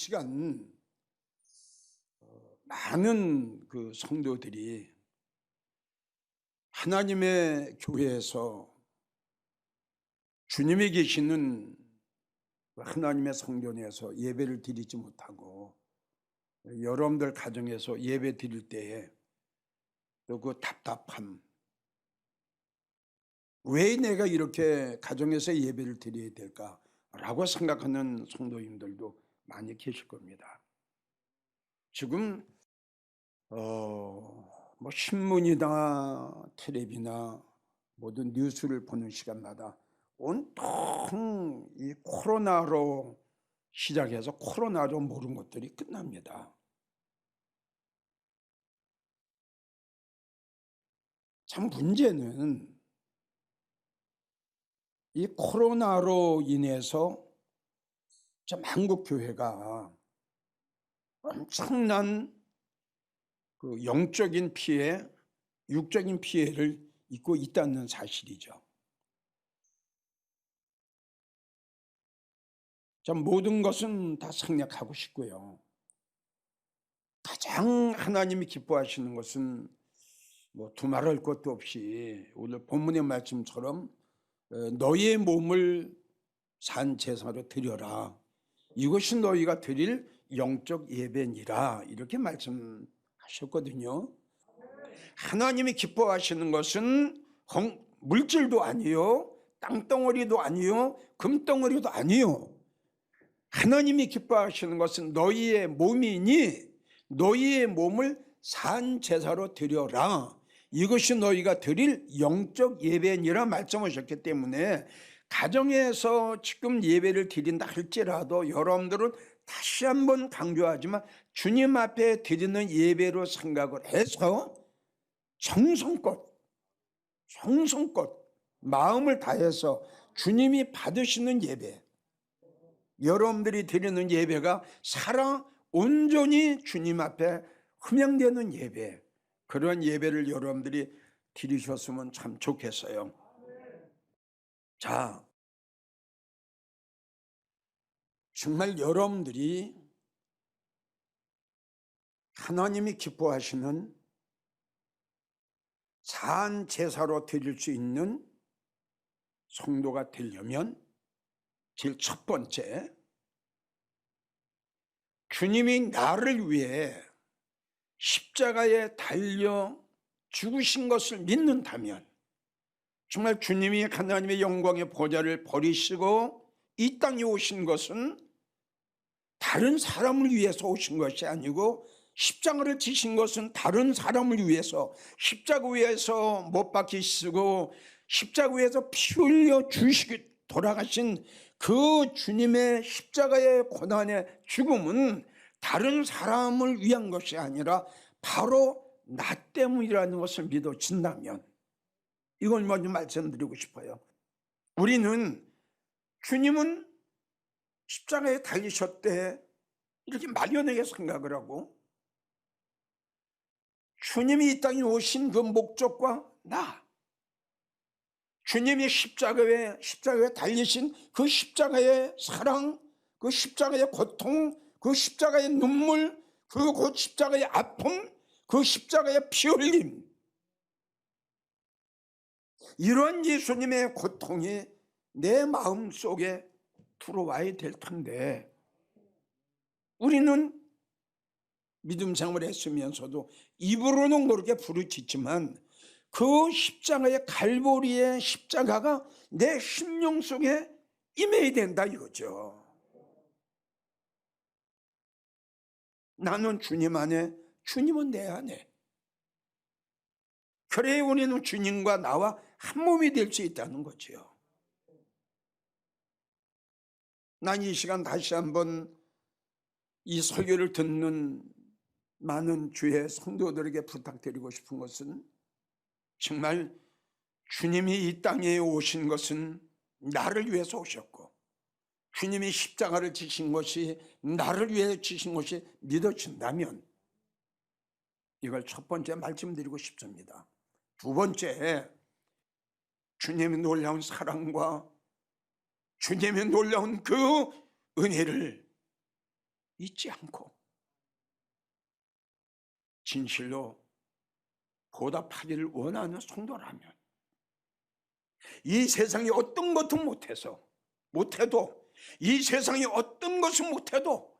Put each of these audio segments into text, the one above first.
시간 많은 그 성도들이 하나님의 교회에서 주님이 계시는 하나님의 성전에서 예배를 드리지 못하고 여러분들 가정에서 예배 드릴 때에 또 그 답답함, 왜 내가 이렇게 가정에서 예배를 드려야 될까라고 생각하는 성도님들도 많이 계실 겁니다. 지금 뭐 신문이나 텔레비나 모든 뉴스를 보는 시간마다 온통 이 코로나로 시작해서 코로나로 모든 것들이 끝납니다. 참 문제는 이 코로나로 인해서 참 한국 교회가 엄청난 그 영적인 피해, 육적인 피해를 입고 있다는 사실이죠. 참 모든 것은 다 생략하고 싶고요. 가장 하나님이 기뻐하시는 것은 뭐 두말할 것도 없이 오늘 본문의 말씀처럼 너희의 몸을 산 제사로 드려라. 이것이 너희가 드릴 영적 예배니라. 이렇게 말씀하셨거든요. 하나님이 기뻐하시는 것은 물질도 아니요, 땅덩어리도 아니요, 금덩어리도 아니요. 하나님이 기뻐하시는 것은 너희의 몸이니 너희의 몸을 산 제사로 드려라. 이것이 너희가 드릴 영적 예배니라 말씀하셨기 때문에 가정에서 지금 예배를 드린다 할지라도 여러분들은 다시 한번 강조하지만 주님 앞에 드리는 예배로 생각을 해서 정성껏 마음을 다해서 주님이 받으시는 예배, 여러분들이 드리는 예배가 온전히 주님 앞에 흠양되는 예배, 그런 예배를 여러분들이 드리셨으면 참 좋겠어요. 자, 정말 여러분들이 하나님이 기뻐하시는 산 제사로 드릴 수 있는 성도가 되려면 제일 첫 번째, 주님이 나를 위해 십자가에 달려 죽으신 것을 믿는다면, 정말 주님이 하나님의 영광의 보좌를 버리시고 이 땅에 오신 것은 다른 사람을 위해서 오신 것이 아니고 십자가를 지신 것은 다른 사람을 위해서, 십자가 위에서 못 박히시고 십자가 위에서 피 흘려 돌아가신 그 주님의 십자가의 고난의 죽음은 다른 사람을 위한 것이 아니라 바로 나 때문이라는 것을 믿어진다면, 이걸 먼저 말씀드리고 싶어요. 우리는 주님은 십자가에 달리셨대 이렇게 막연하게 생각을 하고, 주님이 이 땅에 오신 그 목적과 주님이 십자가에 달리신 그 십자가의 사랑, 그 십자가의 고통, 그 십자가의 눈물, 그 십자가의 아픔, 그 십자가의 피 흘림, 이런 예수님의 고통이 내 마음 속에 들어와야 될 텐데, 우리는 믿음 생활을 했으면서도 입으로는 그렇게 부르짖지만 그 십자가의 갈보리의 십자가가 내 심령 속에 임해야 된다 이거죠. 나는 주님 안에, 주님은 내 안에. 그래야 우리는 주님과 나와 한 몸이 될 수 있다는 거죠. 난 이 시간 다시 한번 이 설교를 듣는 많은 주의 성도들에게 부탁드리고 싶은 것은, 정말 주님이 이 땅에 오신 것은 나를 위해서 오셨고, 주님이 십자가를 지신 것이 나를 위해 지신 것이 믿어진다면, 이걸 첫 번째 말씀드리고 싶습니다. 두 번째, 주님의 놀라운 사랑과 주님의 놀라운 그 은혜를 잊지 않고 진실로 보답하기를 원하는 성도라면 이 세상이 어떤 것도 못해도 이 세상이 어떤 것을 못해도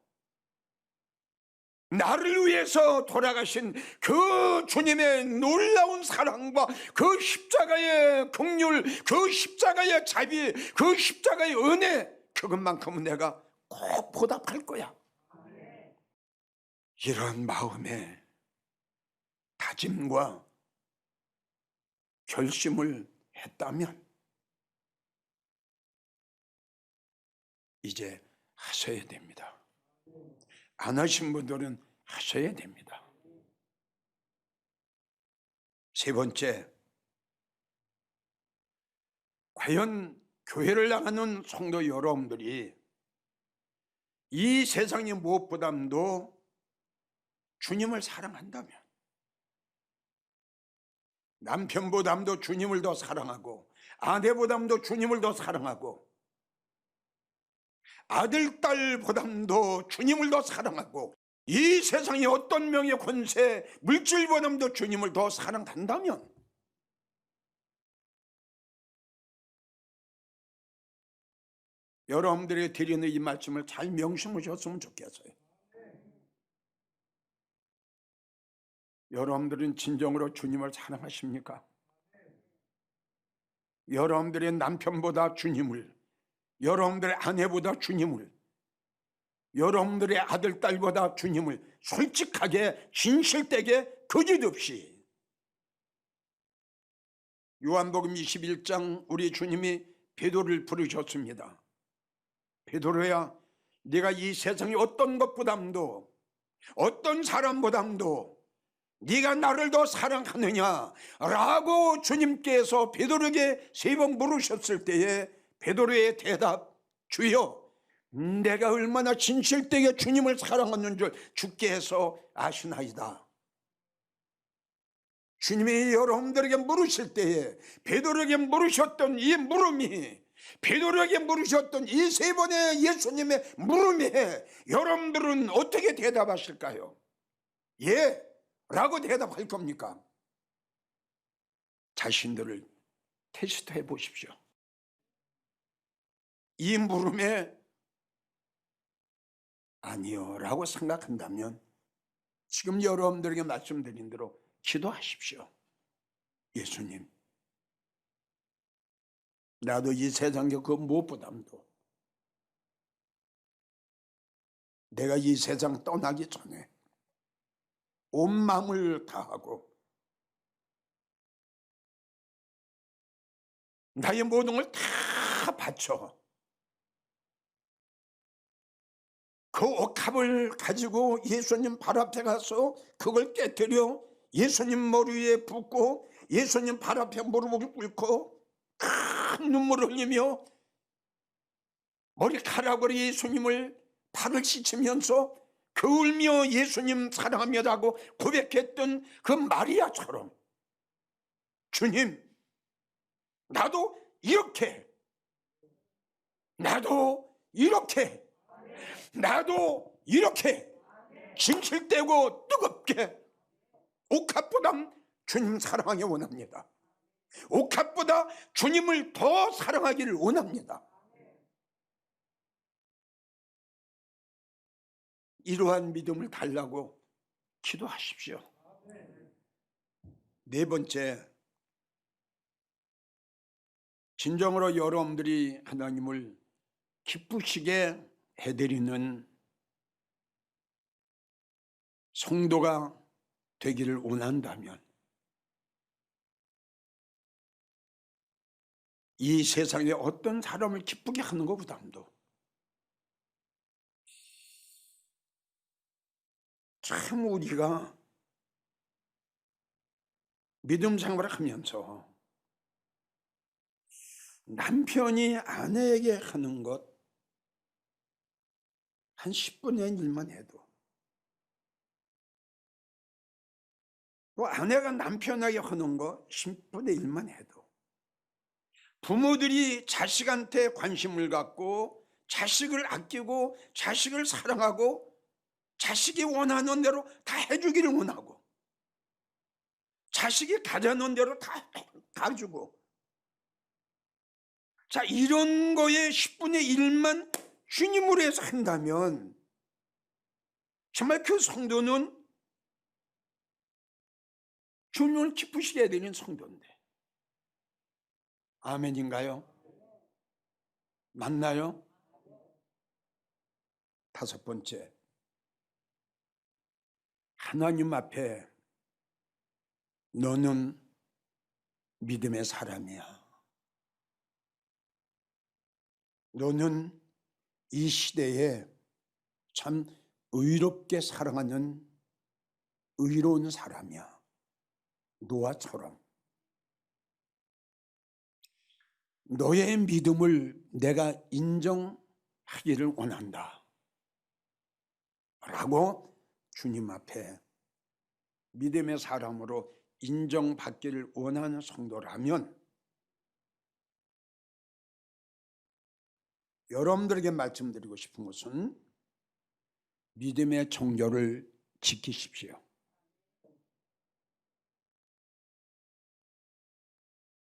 나를 위해서 돌아가신 그 주님의 놀라운 사랑과 그 십자가의 긍휼, 그 십자가의 자비, 그 십자가의 은혜, 그것만큼은 내가 꼭 보답할 거야. 이런 마음의 다짐과 결심을 했다면 이제 하셔야 됩니다. 안 하신 분들은 하셔야 됩니다. 세 번째, 과연 교회를 나가는 성도 여러분들이 이 세상의 무엇보다도 주님을 사랑한다면, 남편보다도 주님을 더 사랑하고 아내보다도 주님을 더 사랑하고 아들, 딸보다도 주님을 더 사랑하고 이 세상의 어떤 명예, 권세, 물질보다도 주님을 더 사랑한다면 여러분들이 드리는 이 말씀을 잘 명심하셨으면 좋겠어요. 여러분들은 진정으로 주님을 사랑하십니까? 여러분들의 남편보다 주님을, 여러분들의 아내보다 주님을, 여러분들의 아들, 딸보다 주님을 솔직하게 진실되게 거짓 없이 요한복음 21장 우리 주님이 베드로를 부르셨습니다. 베드로야, 네가 이 세상의 어떤 것보다도 어떤 사람보다도 네가 나를 더 사랑하느냐라고 주님께서 베드로에게 3번 물으셨을 때에 베드로의 대답, 주여, 내가 얼마나 진실되게 주님을 사랑하는 줄 주께서 아시나이다. 주님이 여러분들에게 물으실 때에 베드로에게 물으셨던 이 물음이, 베드로에게 물으셨던 이 3번의 예수님의 물음에 여러분들은 어떻게 대답하실까요? 예 라고 대답할 겁니까? 자신들을 테스트해 보십시오. 이 물음에 아니요 라고 생각한다면 지금 여러분들에게 말씀드린 대로 기도하십시오. 예수님, 나도 이 세상의 그 무엇보다도 내가 이 세상 떠나기 전에 온 마음을 다하고 나의 모든 걸 다 바쳐 그 옥합을 가지고 예수님 발 앞에 가서 그걸 깨뜨려 예수님 머리 위에 붓고 예수님 발 앞에 무릎을 꿇고 큰 눈물을 흘리며 머리카락으로 예수님을 발을 씻으면서 그 울며 예수님 사랑합니다고 고백했던 그 마리아처럼 주님, 나도 이렇게 진실되고 뜨겁게 옥합보다 주님 사랑하기 원합니다. 옥합보다 주님을 더 사랑하기를 원합니다. 이러한 믿음을 달라고 기도하십시오. 네 번째, 진정으로 여러분들이 하나님을 기쁘시게 해드리는 성도가 되기를 원한다면 이 세상에 어떤 사람을 기쁘게 하는 것보다도 참 우리가 믿음 생활을 하면서 남편이 아내에게 하는 것 한 10분의 1만 해도, 또 아내가 남편에게 하는 것 10분의 1만 해도, 부모들이 자식한테 관심을 갖고 자식을 아끼고 자식을 사랑하고 자식이 원하는 대로 다 해주기를 원하고, 자식이 가자는 대로 다 가주고, 자, 이런 거에 10분의 1만 주님으로 해서 한다면 정말 그 성도는 주님을 기쁘시게 해야 되는 성도인데. 아멘인가요? 맞나요? 5번째, 하나님 앞에 너는 믿음의 사람이야. 너는 이 시대에 참 의롭게 사랑하는 의로운 사람이야. 노아처럼. 너의 믿음을 내가 인정하기를 원한다 라고 주님 앞에 믿음의 사람으로 인정받기를 원하는 성도라면, 여러분들에게 말씀드리고 싶은 것은 믿음의 정결을 지키십시오.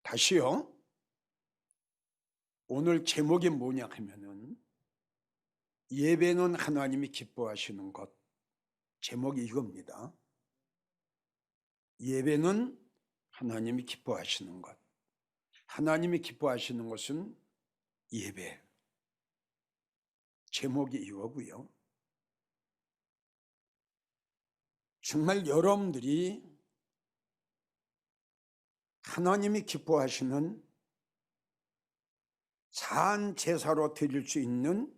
다시요. 오늘 제목이 뭐냐 하면은 예배는 하나님이 기뻐하시는 것. 제목이 이겁니다. 예배는 하나님이 기뻐하시는 것. 하나님이 기뻐하시는 것은 예배. 제목이 이거고요. 정말 여러분들이 하나님이 기뻐하시는 산 제사로 드릴 수 있는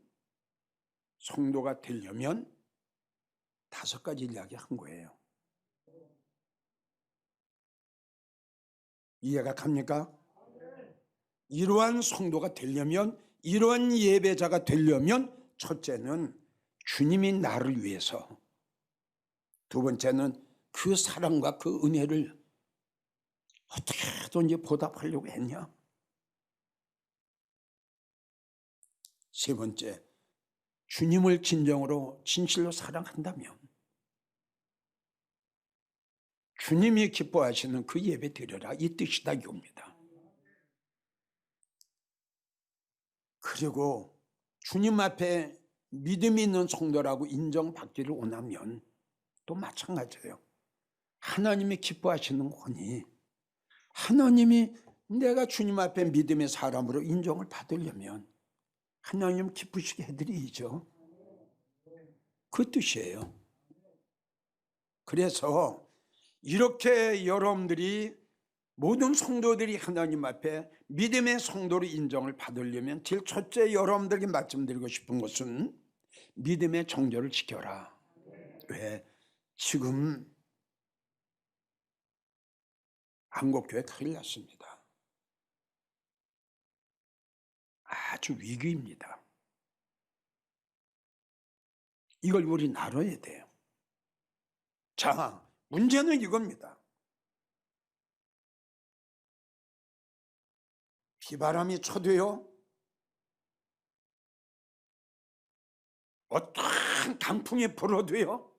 성도가 되려면 5가지 이야기한 거예요. 이해가 갑니까? 이러한 성도가 되려면, 이러한 예배자가 되려면, 첫째는 주님이 나를 위해서, 두 번째는 그 사랑과 그 은혜를 어떻게든지 보답하려고 했냐, 세 번째, 주님을 진정으로 진실로 사랑한다면 주님이 기뻐하시는 그 예배 드려라, 이 뜻이다 이겁니다. 그리고 주님 앞에 믿음이 있는 성도라고 인정받기를 원하면 또 마찬가지예요. 하나님이 기뻐하시는 거니, 하나님이 내가 주님 앞에 믿음의 사람으로 인정을 받으려면 하나님 기쁘시게 해드리죠. 그 뜻이에요. 그래서 이렇게 여러분들이, 모든 성도들이 하나님 앞에 믿음의 성도로 인정을 받으려면 제일 첫째 여러분들에게 말씀드리고 싶은 것은 믿음의 정절을 지켜라. 왜? 지금 한국교회 큰일 났습니다. 아주 위기입니다. 이걸 우리 나눠야 돼요. 자, 문제는 이겁니다. 비바람이 쳐도요, 어떠한 강풍이 불어도요,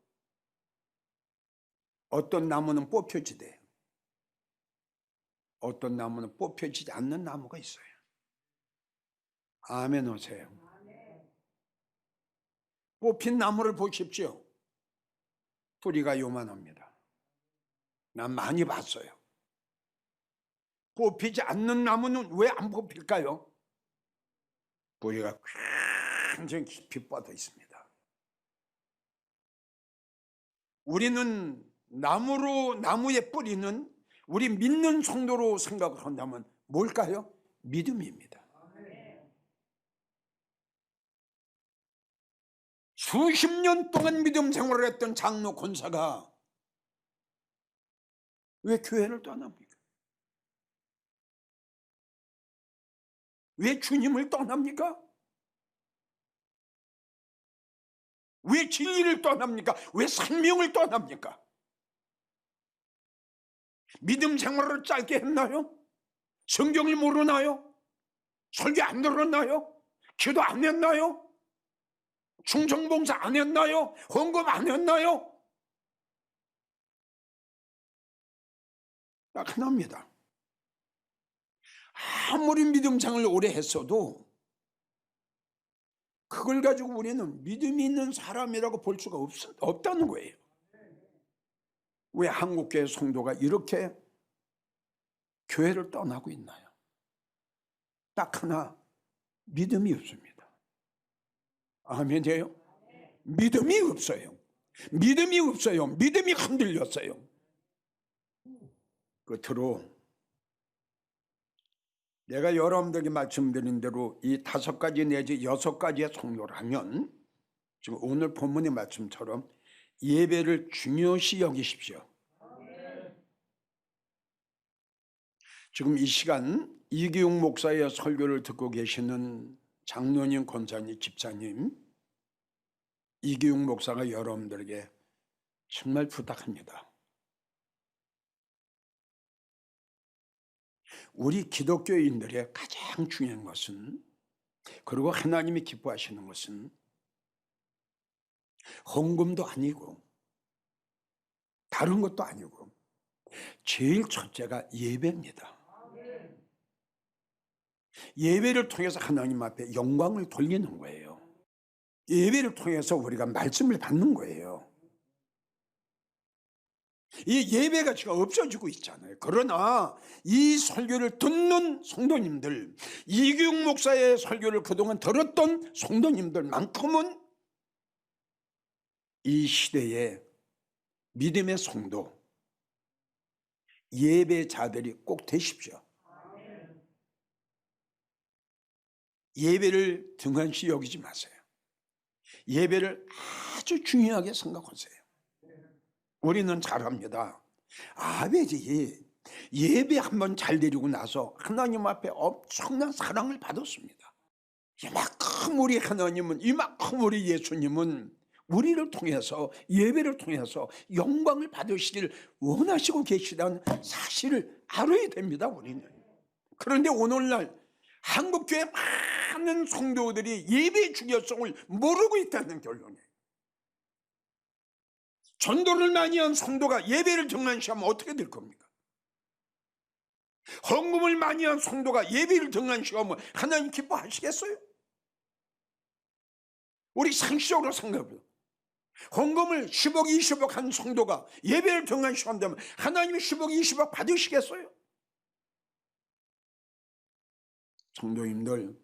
어떤 나무는 뽑혀지대요. 어떤 나무는 뽑혀지지 않는 나무가 있어요. 아멘 오세요. 뽑힌 나무를 보십시오. 뿌리가 요만합니다. 난 많이 봤어요. 뽑히지 않는 나무는 왜 안 뽑힐까요? 뿌리가 굉장히 깊이 뻗어 있습니다. 우리는 나무의 뿌리는 우리 믿는 성도로 생각을 한다면 뭘까요? 믿음입니다. 수십 년 동안 믿음 생활을 했던 장로 권사가 왜 교회를 떠납니까? 왜 주님을 떠납니까? 왜 진리를 떠납니까? 왜 생명을 떠납니까? 믿음 생활을 짧게 했나요? 성경을 모르나요? 설교 안 들었나요? 기도 안 했나요? 충성봉사 안 했나요? 헌금 안 했나요? 딱 하나입니다. 아무리 믿음 생활을 오래 했어도 그걸 가지고 우리는 믿음이 있는 사람이라고 볼 수가 없다는 거예요. 왜 한국교회 성도가 이렇게 교회를 떠나고 있나요? 딱 하나, 믿음이 없습니다. 아멘이에요? 믿음이 없어요. 믿음이 없어요. 믿음이 흔들렸어요. 끝으로 내가 여러분들에게 말씀드린 대로 이 5가지 내지 6가지의 성도를 하면 지금 오늘 본문의 말씀처럼 예배를 중요시 여기십시오. 지금 이 시간 이기용 목사의 설교를 듣고 계시는 장로님, 권사님, 집사님, 이기용 목사가 여러분들에게 정말 부탁합니다. 우리 기독교인들의 가장 중요한 것은, 그리고 하나님이 기뻐하시는 것은 헌금도 아니고 다른 것도 아니고 제일 첫째가 예배입니다. 예배를 통해서 하나님 앞에 영광을 돌리는 거예요. 예배를 통해서 우리가 말씀을 받는 거예요. 이 예배가 지금 없어지고 있잖아요. 그러나 이 설교를 듣는 성도님들, 이기용 목사의 설교를 그동안 들었던 성도님들만큼은 이 시대의 믿음의 성도, 예배자들이 꼭 되십시오. 예배를 등한시 여기지 마세요. 예배를 아주 중요하게 생각하세요. 우리는 잘합니다. 아버지, 예배 한번 잘 드리고 나서 하나님 앞에 엄청난 사랑을 받았습니다. 이만큼 우리 하나님은, 이만큼 우리 예수님은 우리를 통해서, 예배를 통해서 영광을 받으시길 원하시고 계시다는 사실을 알아야 됩니다, 우리는. 그런데 오늘날 한국교회 많은 성도들이 예배의 중요성을 모르고 있다는 결론이에요. 전도를 많이 한 성도가 예배를 등한시하면 어떻게 될 겁니까? 헌금을 많이 한 성도가 예배를 등한시하면 하나님 기뻐하시겠어요? 우리 상식적으로 생각해요. 헌금을 10억, 20억 한 성도가 예배를 등한시한다면 하나님이 10억, 20억 받으시겠어요? 성도님들,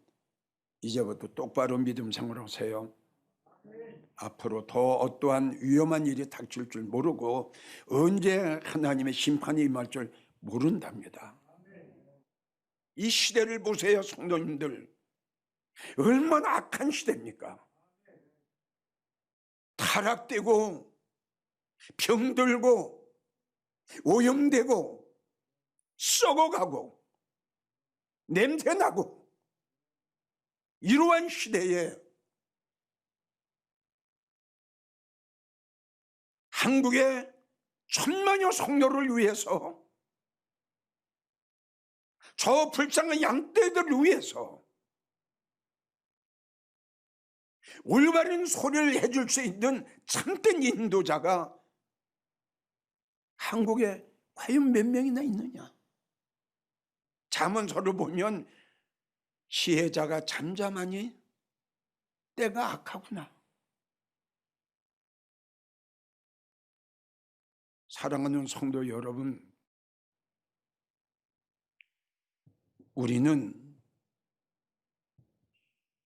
이제부터 똑바로 믿음 생활하세요. 앞으로 더 어떠한 위험한 일이 닥칠 줄 모르고 언제 하나님의 심판이 임할 줄 모른답니다. 이 시대를 보세요, 성도님들. 얼마나 악한 시대입니까? 타락되고 병들고 오염되고 썩어가고 냄새나고 이러한 시대에 한국의 천만여 성도를 위해서, 저 불쌍한 양떼들을 위해서 올바른 소리를 해줄 수 있는 참된 인도자가 한국에 과연 몇 명이나 있느냐? 잠언서를 보면 시혜자가 잠잠하니 때가 악하구나. 사랑하는 성도 여러분, 우리는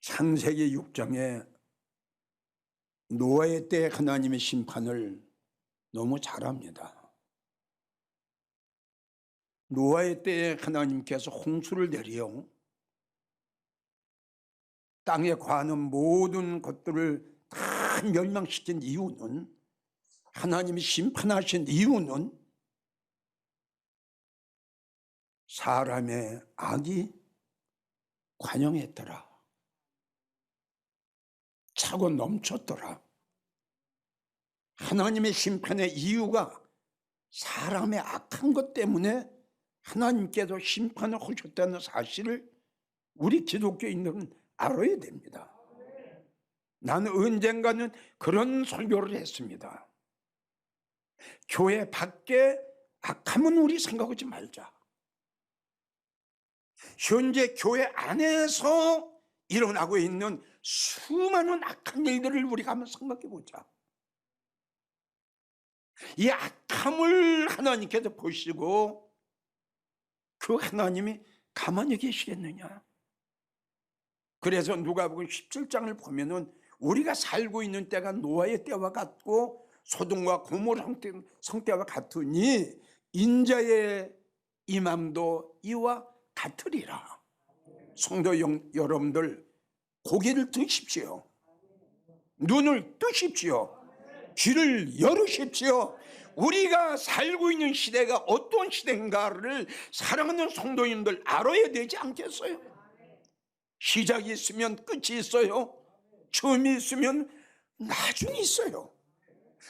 창세기 6장에 노아의 때 하나님의 심판을 너무 잘 압니다. 노아의 때에 하나님께서 홍수를 내려 땅에 과는 모든 것들을 다 멸망시킨 이유는, 하나님이 심판하신 이유는 사람의 악이 관영했더라. 차고 넘쳤더라. 하나님의 심판의 이유가 사람의 악한 것 때문에 하나님께서 심판을 하셨다는 사실을 우리 기독교인들은 알아야 됩니다. 나는 언젠가는 그런 설교를 했습니다. 교회 밖에 악함은 우리 생각하지 말자. 현재 교회 안에서 일어나고 있는 수많은 악한 일들을 우리가 한번 생각해 보자. 이 악함을 하나님께서 보시고 그 하나님이 가만히 계시겠느냐? 그래서 누가복음 17장을 보면은 우리가 살고 있는 때가 노아의 때와 같고 소돔과 고모라 성때와 같으니 인자의 임함도 이와 같으리라. 성도 여러분들, 고개를 드십시오. 눈을 뜨십시오. 귀를 열으십시오. 우리가 살고 있는 시대가 어떤 시대인가를 사랑하는 성도님들 알아야 되지 않겠어요? 시작이 있으면 끝이 있어요. 처음이 있으면 나중이 있어요.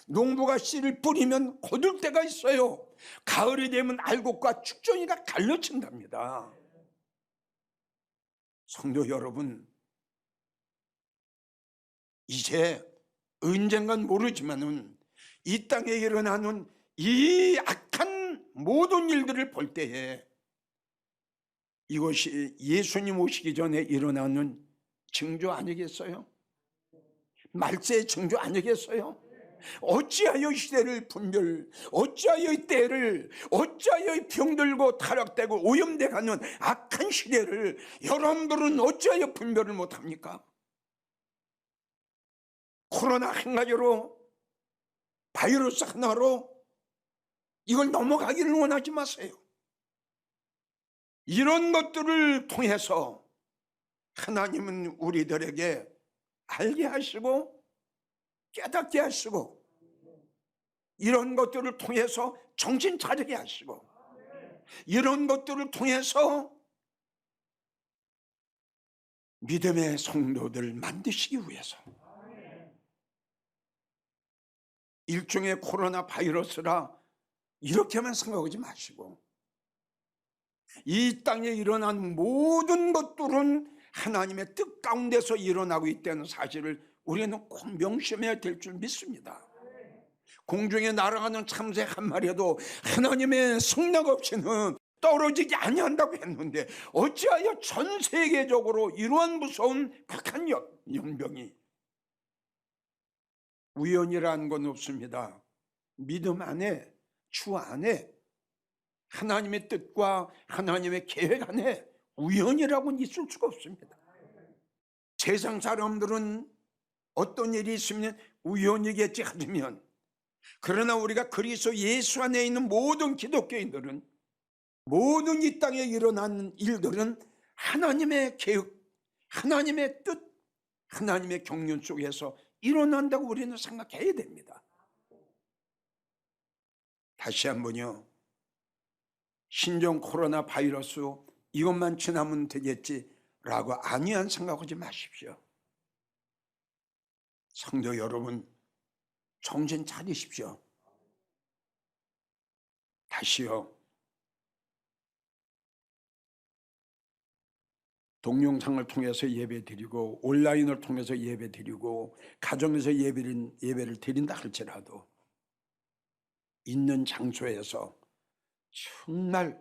농부가 씨를 뿌리면 거둘 때가 있어요. 가을이 되면 알곡과 축전이가 갈라진답니다. 성도 여러분, 이제 언젠간 모르지만은 이 땅에 일어나는 이 악한 모든 일들을 볼 때에 이것이 예수님 오시기 전에 일어나는 징조 아니겠어요? 말세의 징조 아니겠어요? 어찌하여 시대를 분별, 어찌하여 이 때를, 어찌하여 이 병들고 타락되고 오염돼 가는 악한 시대를 여러분들은 어찌하여 분별을 못합니까? 코로나 한 가지로, 바이러스 하나로 이걸 넘어가기를 원하지 마세요. 이런 것들을 통해서 하나님은 우리들에게 알게 하시고 깨닫게 하시고 이런 것들을 통해서 정신 차리게 하시고 이런 것들을 통해서 믿음의 성도들 만드시기 위해서 일종의 코로나 바이러스라 이렇게만 생각하지 마시고 이 땅에 일어난 모든 것들은 하나님의 뜻 가운데서 일어나고 있다는 사실을 우리는 꼭 명심해야 될 줄 믿습니다. 공중에 날아가는 참새 한 마리도 하나님의 성령 없이는 떨어지지 아니한다고 했는데 어찌하여 전 세계적으로 이러한 무서운 극한 연병이 우연이라는 건 없습니다. 믿음 안에, 주 안에 하나님의 뜻과 하나님의 계획 안에 우연이라고는 있을 수가 없습니다. 세상 사람들은 어떤 일이 있으면 우연이겠지 하지만 그러나 우리가 그리스도 예수 안에 있는 모든 기독교인들은 모든 이 땅에 일어나는 일들은 하나님의 계획, 하나님의 뜻, 하나님의 경륜 속에서 일어난다고 우리는 생각해야 됩니다. 다시 한번요. 신종 코로나 바이러스 이것만 지나면 되겠지라고 안이한 생각하지 마십시오. 성도 여러분, 정신 차리십시오. 다시요. 동영상을 통해서 예배드리고 온라인을 통해서 예배드리고 가정에서 예배를 드린다 할지라도 있는 장소에서 정말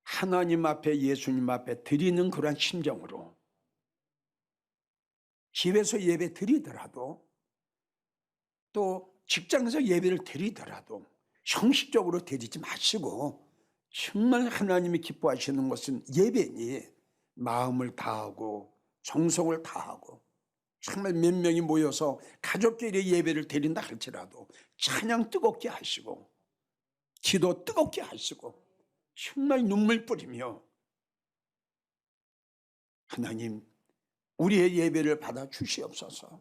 하나님 앞에 예수님 앞에 드리는 그런 심정으로 집에서 예배 드리더라도 또 직장에서 예배를 드리더라도 형식적으로 드리지 마시고 정말 하나님이 기뻐하시는 것은 예배니 마음을 다하고 정성을 다하고 정말 몇 명이 모여서 가족끼리 예배를 드린다 할지라도 찬양 뜨겁게 하시고 기도 뜨겁게 하시고 정말 눈물 뿌리며 하나님 우리의 예배를 받아 주시옵소서.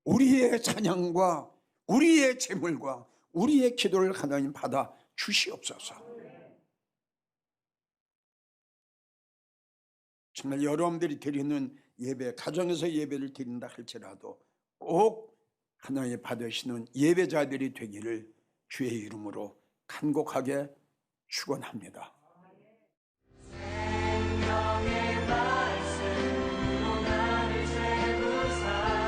우리의 찬양과 우리의 제물과 우리의 기도를 하나님 받아 주시옵소서. 정말 여러분들이 드리는 예배, 가정에서 예배를 드린다 할지라도 꼭 하나님 받으시는 예배자들이 되기를 주의 이름으로 간곡하게 축원합니다. 생명의 말씀으로 나를 채우사